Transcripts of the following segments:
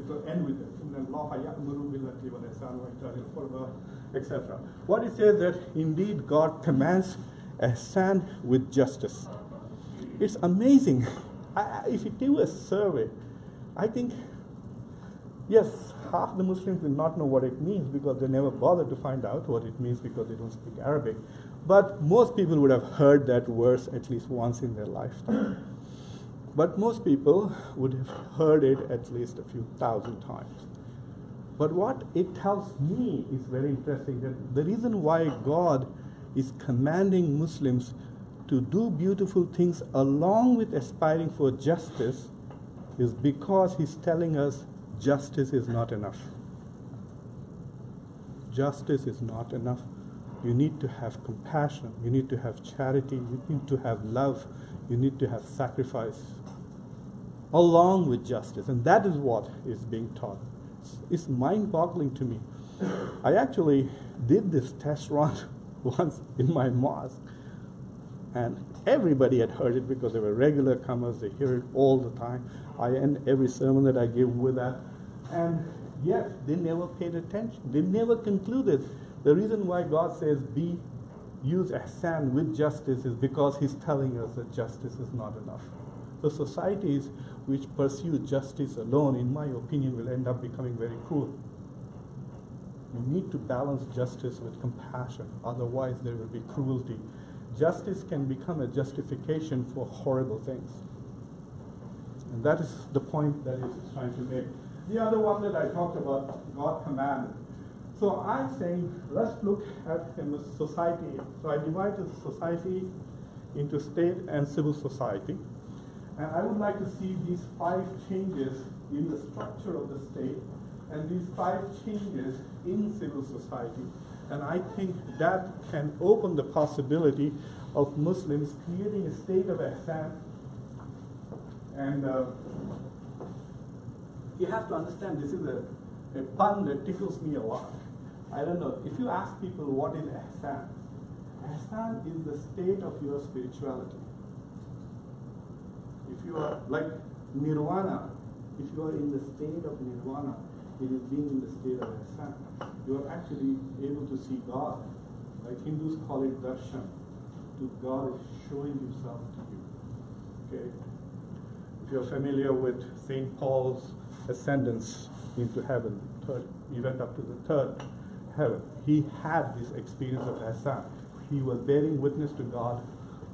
will end with it, etc. What it says that indeed God commands ihsan with justice. It's amazing. If you do a survey, I think, yes, half the Muslims will not know what it means because they never bother to find out what it means because they don't speak Arabic. But most people would have heard that verse at least once in their lifetime. But most people would have heard it at least a few thousand times. But what it tells me is very interesting, that the reason why God is commanding Muslims to do beautiful things along with aspiring for justice is because he's telling us justice is not enough. Justice is not enough. You need to have compassion. You need to have charity. You need to have love. You need to have sacrifice along with justice. And that is what is being taught. It's mind-boggling to me. I actually did this test run once in my mosque. And everybody had heard it because they were regular comers. They hear it all the time. I end every sermon that I give with that. And yet, they never paid attention. They never concluded. The reason why God says use ihsan with justice is because he's telling us that justice is not enough. So societies which pursue justice alone, in my opinion, will end up becoming very cruel. We need to balance justice with compassion. Otherwise, there will be cruelty. Justice can become a justification for horrible things. And that is the point that it's trying to make. The other one that I talked about, God commanded. So I'm saying, let's look at a society. So I divided society into state and civil society. And I would like to see these 5 changes in the structure of the state and these 5 changes in civil society. And I think that can open the possibility of Muslims creating a state of ihsan. And you have to understand, this is a pun that tickles me a lot. I don't know, if you ask people what is ihsan, ihsan is the state of your spirituality. If you are like nirvana, if you are in the state of nirvana, it is being in the state of ihsan. You are actually able to see God. Like Hindus call it darshan. God is showing himself to you. Okay? If you're familiar with St. Paul's ascendance into heaven, he went up to the 3rd heaven. He had this experience of ihsan. He was bearing witness to God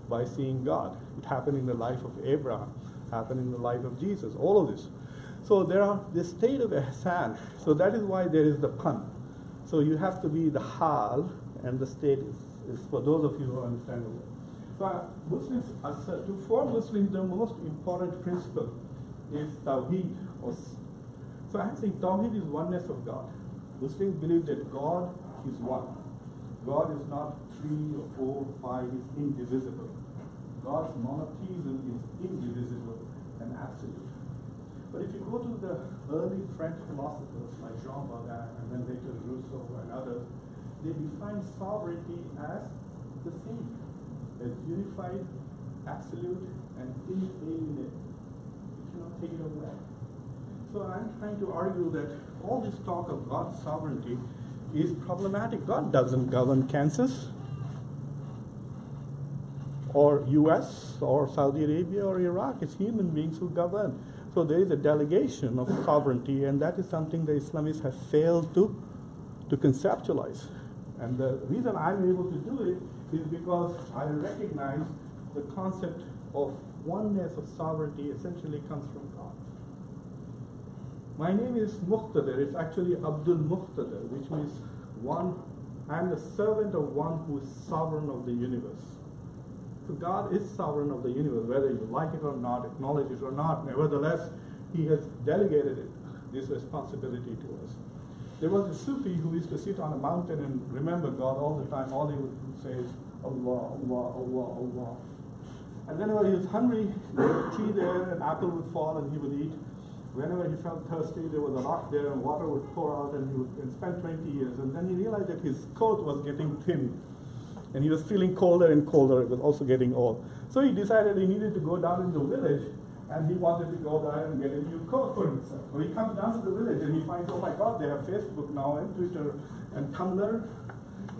by seeing God. It happened in the life of Abraham, happened in the life of Jesus, all of this. So there are this state of ihsan. So that is why there is the pun. So you have to be the hal, and the state is for those of you who understand the word. So Muslims, for Muslims, the most important principle is Tawheed. So I'm saying Tawheed is oneness of God. Muslims believe that God is one. God is not 3 or 4, 5, is indivisible. God's monotheism is indivisible and absolute. But if you go to the early French philosophers like Jean Baudin and then later Rousseau and others, they define sovereignty as the same, as unified, absolute, and inalienable. You cannot take it away. So I'm trying to argue that all this talk of God's sovereignty is problematic. God doesn't govern Kansas, or US, or Saudi Arabia, or Iraq. It's human beings who govern. So there is a delegation of sovereignty, and that is something the Islamists have failed to conceptualize. And the reason I'm able to do it is because I recognize the concept of oneness of sovereignty essentially comes from God. My name is Muqtadir. It's actually Abdul Muqtadir, which means I'm the servant of one who is sovereign of the universe. So God is sovereign of the universe, whether you like it or not, acknowledge it or not. Nevertheless, He has delegated this responsibility to us. There was a Sufi who used to sit on a mountain and remember God all the time. All he would say is, Allah, Allah, Allah, Allah. And whenever he was hungry, there was a tree there, an apple would fall and he would eat. Whenever he felt thirsty, there was a rock there and water would pour out, and he would spend 20 years. And then he realized that his coat was getting thin. And he was feeling colder and colder. It was also getting old. So he decided he needed to go down in the village And he wanted to go there and get a new coat for himself. So he comes down to the village and he finds, oh my God, they have Facebook now and Twitter and Tumblr.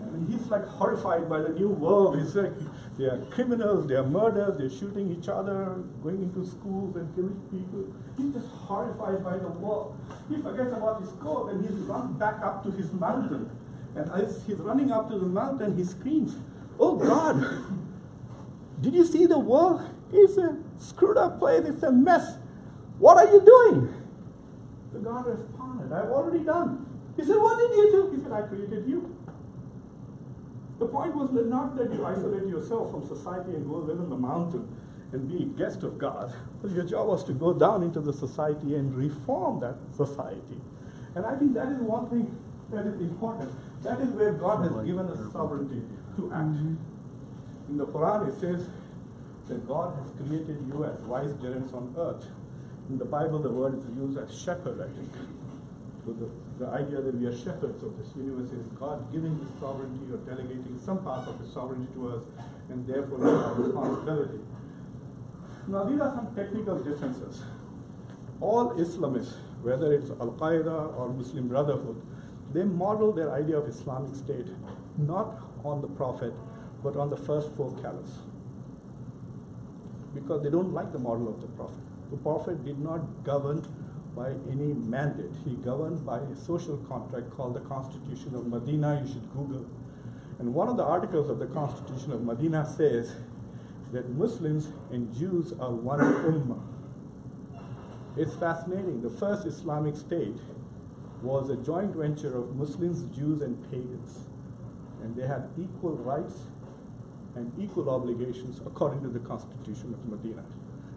And he's like horrified by the new world. He's like, they are criminals, they are murderers, they're shooting each other, going into schools and killing people. He's just horrified by the world. He forgets about his coat and he's run back up to his mountain. And as he's running up to the mountain, he screams, oh God, did you see the world? It's a screwed up place, it's a mess. What are you doing? The God responded, I've already done. He said, what did you do? He said, I created you. The point was not that you isolate yourself from society and go live in the mountain and be a guest of God. But your job was to go down into the society and reform that society. And I think that is one thing that is important. That is where God has given us sovereignty to act. In the Quran it says that God has created you as vicegerents on earth. In the Bible the word is used as shepherd, I think. So the idea that we are shepherds of this universe is God giving His sovereignty or delegating some part of His sovereignty to us, and therefore it's our responsibility. Now these are some technical differences. All Islamists, whether it's Al-Qaeda or Muslim Brotherhood, they model their idea of Islamic State not on the Prophet, but on the first four caliphs. Because they don't like the model of the Prophet. The Prophet did not govern by any mandate. He governed by a social contract called the Constitution of Medina. You should Google. And one of the articles of the Constitution of Medina says that Muslims and Jews are one ummah. It's fascinating. The first Islamic state was a joint venture of Muslims, Jews, and pagans. And they had equal rights and equal obligations according to the Constitution of Medina.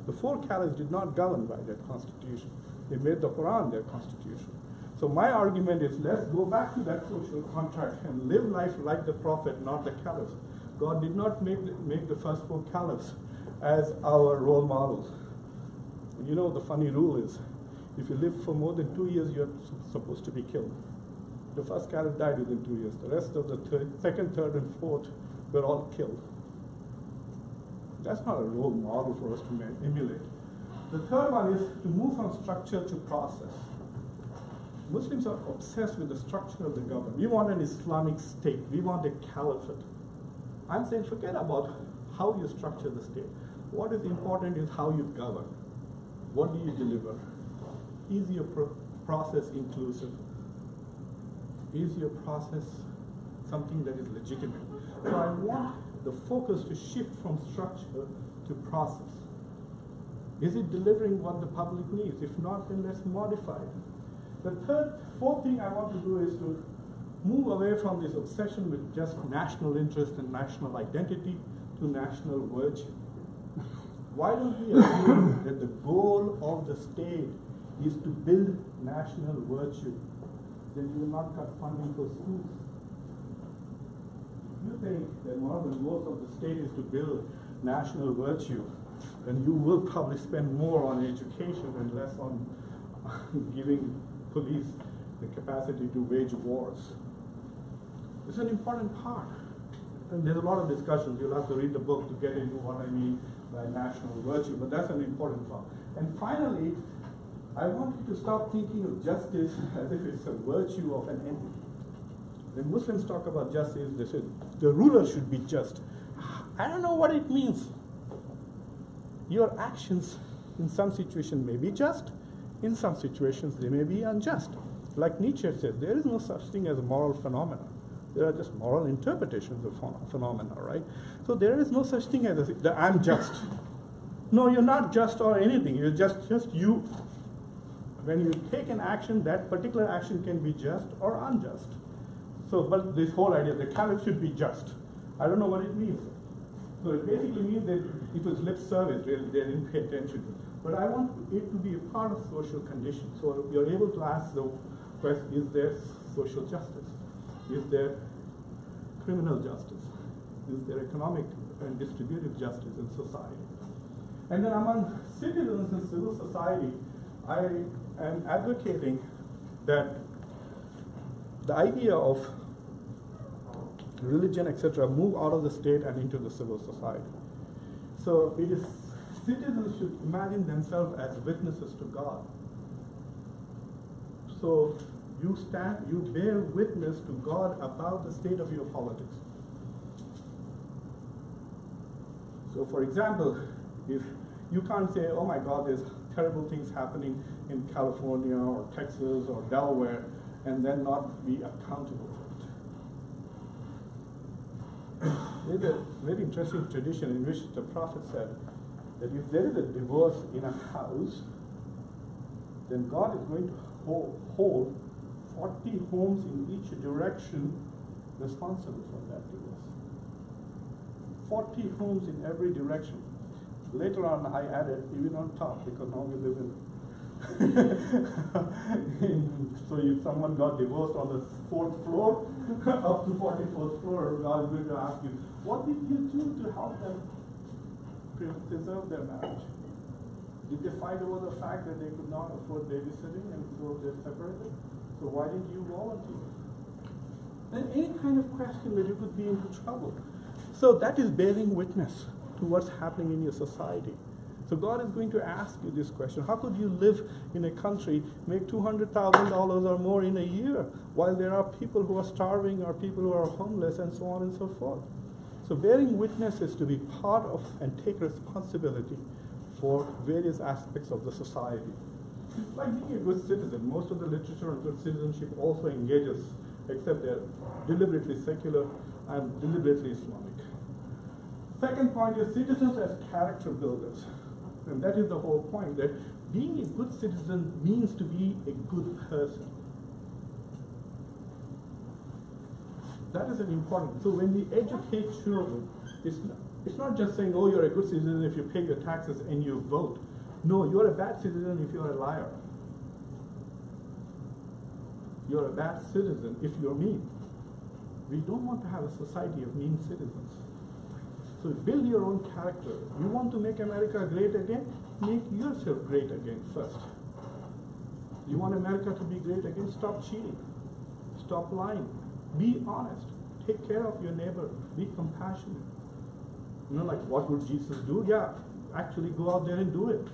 The four caliphs did not govern by that constitution. They made the Quran their constitution. So my argument is, let's go back to that social contract and live life like the Prophet, not the caliphs. God did not make the first four caliphs as our role models. You know, the funny rule is, if you live for more than 2 years, you're supposed to be killed. The first caliph died within 2 years. The rest of the second, third, and fourth were all killed. That's not a role model for us to emulate. The third one is to move from structure to process. Muslims are obsessed with the structure of the government. We want an Islamic state. We want a caliphate. I'm saying forget about how you structure the state. What is important is how you govern. What do you deliver? Is your process inclusive? Is your process something that is legitimate? So I want the focus to shift from structure to process. Is it delivering what the public needs? If not, then let's modify it. The fourth thing I want to do is to move away from this obsession with just national interest and national identity to national virtue. Why don't we assume that the goal of the state is to build national virtue? Then you will not cut funding for schools. If you think that one of the goals of the state is to build national virtue, then you will probably spend more on education and less on giving police the capacity to wage wars. It's an important part. And there's a lot of discussions. You'll have to read the book to get into what I mean by national virtue, but that's an important part. And finally, I want you to stop thinking of justice as if it's a virtue of an entity. When Muslims talk about justice, they say the ruler should be just. I don't know what it means. Your actions in some situations may be just, in some situations they may be unjust. Like Nietzsche says, there is no such thing as a moral phenomena. There are just moral interpretations of phenomena, right? So there is no such thing as I'm just. No, you're not just or anything. You're just you. When you take an action, that particular action can be just or unjust. So, but this whole idea, the caliph should be just. I don't know what it means. So it basically means that it was lip service, really, they didn't pay attention to it. But I want it to be a part of social conditions. So you're able to ask the question, is there social justice? Is there criminal justice? Is there economic and distributive justice in society? And then among citizens and civil society, I am advocating that the idea of religion, etc., move out of the state and into the civil society. So it is citizens should imagine themselves as witnesses to God. So you bear witness to God about the state of your politics. So for example, if you can't say, oh my God, there's terrible things happening in California or Texas or Delaware, and then not be accountable for it. There's a very interesting tradition in which the prophet said that if there is a divorce in a house, then God is going to hold 40 homes in each direction responsible for that divorce. 40 homes in every direction. Later on, I added, we will not talk because now we live in. So if someone got divorced on the 4th floor, up to 44th floor, God is going to ask you, what did you do to help them preserve their marriage? Did they fight over the fact that they could not afford babysitting and so they're separated? So why didn't you volunteer? And any kind of question that you could be into trouble. So that is bearing witness to what's happening in your society. So God is going to ask you this question. How could you live in a country, make $200,000 or more in a year, while there are people who are starving or people who are homeless and so on and so forth? So bearing witness is to be part of and take responsibility for various aspects of the society. It's like being a good citizen. Most of the literature on good citizenship also engages, except they're deliberately secular and deliberately Islamic. Second point is citizens as character builders. And that is the whole point, that being a good citizen means to be a good person. That is an important. So when we educate children, it's not just saying, oh, you're a good citizen if you pay your taxes and you vote. No, you're a bad citizen if you're a liar. You're a bad citizen if you're mean. We don't want to have a society of mean citizens. So build your own character. You want to make America great again? Make yourself great again first. You want America to be great again? Stop cheating. Stop lying. Be honest. Take care of your neighbor. Be compassionate. You know, like what would Jesus do? Yeah, actually go out there and do it.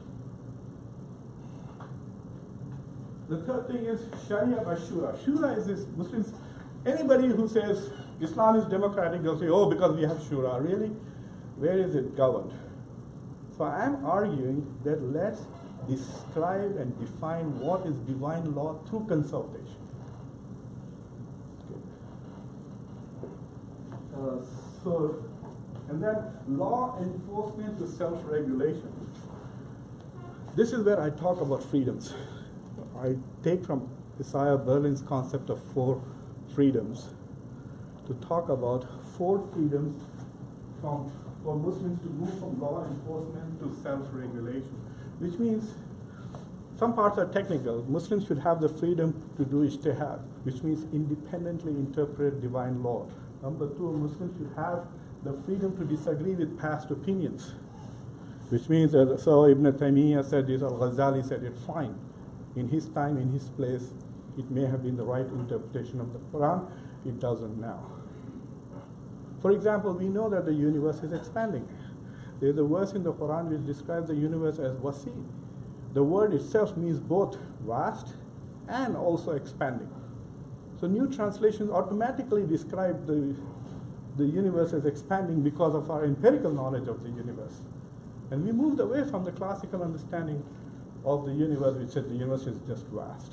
The third thing is Sharia by Shura. Shura is this Muslims, anybody who says Islam is democratic, they'll say, oh, because we have Shura. Really? Where is it governed? So I'm arguing that let's describe and define what is divine law through consultation. Okay. And then law enforcement to self-regulation. This is where I talk about freedoms. I take from Isaiah Berlin's concept of 4 freedoms to talk about 4 freedoms for Muslims to move from law enforcement to self-regulation, which means some parts are technical. Muslims should have the freedom to do ijtihad, which means independently interpret divine law. Number 2, Muslims should have the freedom to disagree with past opinions, which means that, so Ibn Taymiyyah said this, Al-Ghazali said it, fine. In his time, in his place, it may have been the right interpretation of the Quran. It doesn't now. For example, we know that the universe is expanding. There's a verse in the Quran which describes the universe as wasi. The word itself means both vast and also expanding. So new translations automatically describe the universe as expanding because of our empirical knowledge of the universe. And we moved away from the classical understanding of the universe, which said the universe is just vast.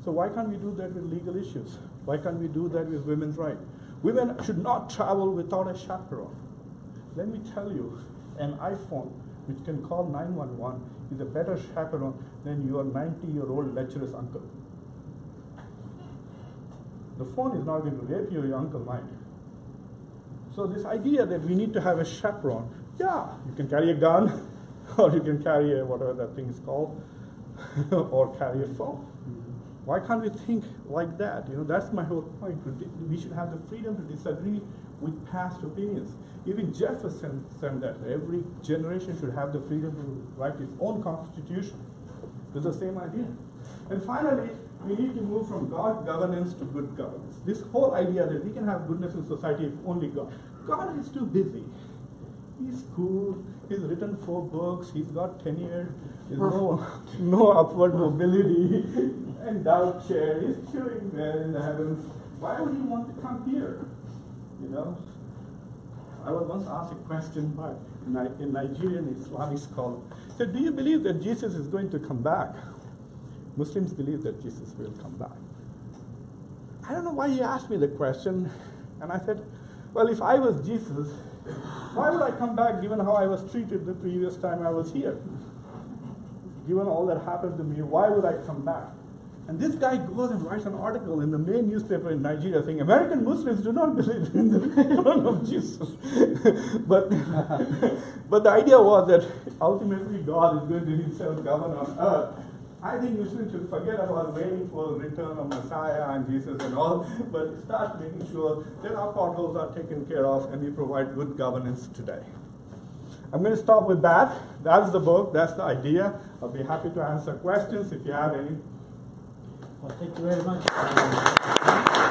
So why can't we do that with legal issues? Why can't we do that with women's rights? Women should not travel without a chaperone. Let me tell you, an iPhone which can call 911 is a better chaperone than your 90-year-old lecherous uncle. The phone is not going to rape you, your uncle might. So this idea that we need to have a chaperone, yeah, you can carry a gun, or you can carry a, whatever that thing is called, or carry a phone. Why can't we think like that? You know, that's my whole point. We should have the freedom to disagree with past opinions. Even Jefferson said that every generation should have the freedom to write its own constitution. It's the same idea. And finally, we need to move from God governance to good governance. This whole idea that we can have goodness in society if only God. God is too busy. He's cool. He's written 4 books. He's got tenure. There's no upward mobility. Endowed chair. He's chilling there in the heavens. Why would he want to come here? You know? I was once asked a question by a Nigerian Islamic scholar. He said, do you believe that Jesus is going to come back? Muslims believe that Jesus will come back. I don't know why he asked me the question. And I said, well, if I was Jesus, why would I come back given how I was treated the previous time I was here? Given all that happened to me, why would I come back? And this guy goes and writes an article in the main newspaper in Nigeria saying, American Muslims do not believe in the return of Jesus. but the idea was that ultimately God is going to himself govern on earth. I think Muslims should forget about waiting for the return of Messiah and Jesus and all, but start making sure that our potholes are taken care of and we provide good governance today. I'm going to stop with that. That's the book. That's the idea. I'll be happy to answer questions if you have any. Well, thank you very much.